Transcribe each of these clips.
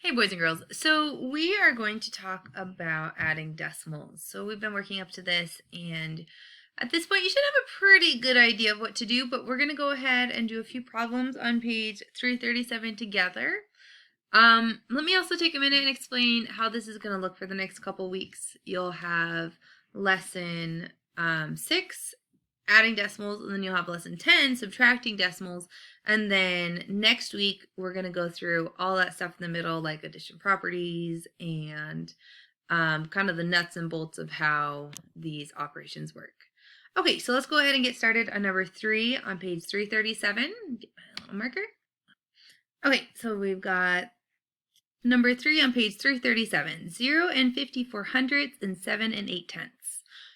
Hey boys and girls, so we are going to talk about adding decimals. So we've been working up to this, and at this point you should have a pretty good idea of what to do, but we're going to go ahead and do a few problems on page 337 together. Let me also take a minute and explain how this is going to look for the next couple weeks. You'll have lesson 6, adding decimals, and then you'll have lesson 10, subtracting decimals, and then next week we're going to go through all that stuff in the middle, like addition properties and kind of the nuts and bolts of how these operations work. Okay, so let's go ahead and get started on number 3 on page 337. Get my little marker. Okay, so we've got number 3 on page 337, 0 and 54 hundredths and 7 and 8 tenths.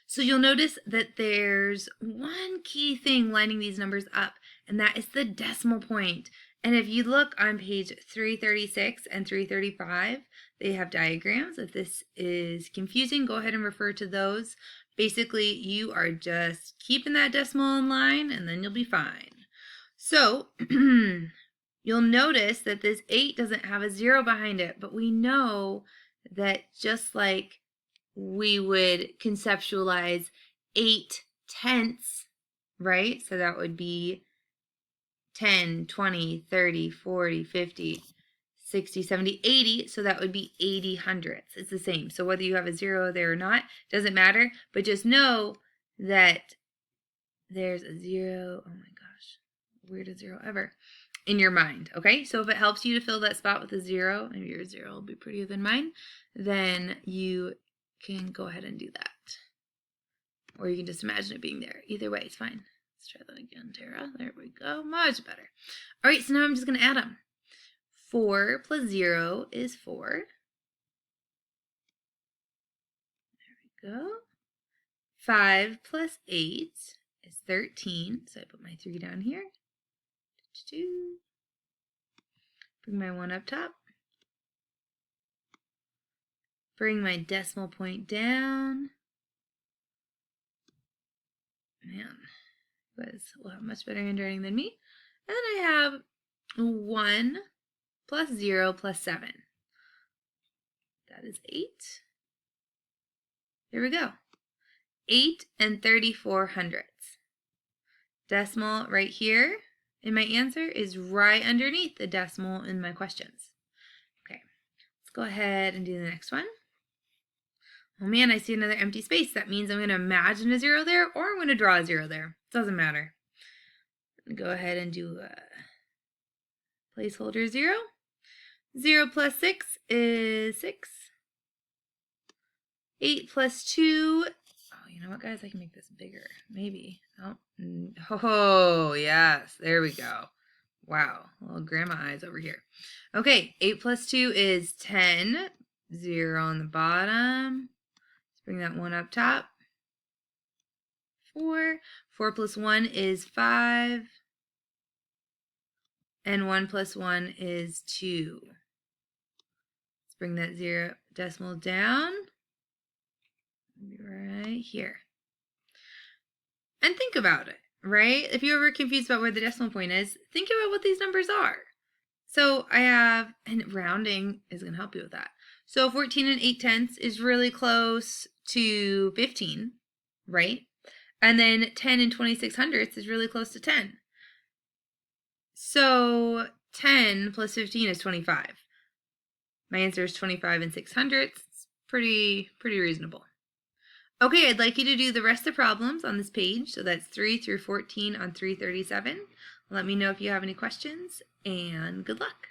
So you'll notice that there's one key thing lining these numbers up, and that is the decimal point. And if you look on page 336 and 335, they have diagrams. If this is confusing, go ahead and refer to those. Basically, you are just keeping that decimal in line, and then you'll be fine. So, you'll notice that this 8 doesn't have a 0 behind it, but we know that just like we would conceptualize 8 tenths, right? So that would be 10, 20, 30, 40, 50, 60, 70, 80. So that would be 80 hundredths. It's the same. So whether you have a 0 there or not, doesn't matter. But just know that there's a 0. Oh my gosh, weirdest 0 ever in your mind. Okay, so if it helps you to fill that spot with a 0, maybe your 0 will be prettier than mine, then you can go ahead and do that. Or you can just imagine it being there. Either way, it's fine. Let's try that again, Tara. There we go. Much better. All right, so now I'm just going to add them. 4 plus 0 is 4. There we go. 5 plus 8 is 13. So I put my 3 down here. 2. Bring my 1 up top. Bring my decimal point down. Man, you guys will have much better handwriting than me. And then I have 1 plus 0 plus 7. That is 8. Here we go. 8 and 34 hundredths. Decimal right here in my answer is right underneath the decimal in my questions. Okay, let's go ahead and do the next one. Oh man, I see another empty space. That means I'm going to imagine a 0 there, or I'm going to draw a 0 there. Doesn't matter. I'm going to go ahead and do a placeholder 0. 0 plus 6 is 6. 8 plus 2. Oh, you know what, guys? I can make this bigger. Maybe. Oh, yes. There we go. Wow. Little grandma eyes over here. Okay. 8 plus 2 is 10. 0 on the bottom. Let's bring that 1 up top. 4. 4 plus 1 is 5. And 1 plus 1 is 2. Let's bring that 0 decimal down. Right here. And think about it, right? If you're ever confused about where the decimal point is, think about what these numbers are. So I have, and rounding is going to help you with that. So 14 and 8 tenths is really close to 15, right? And then 10 and 26 hundredths is really close to 10. So 10 plus 15 is 25. My answer is 25 and 6 hundredths. It's pretty reasonable. Okay, I'd like you to do the rest of the problems on this page. So that's 3 through 14 on 337. Let me know if you have any questions, and good luck.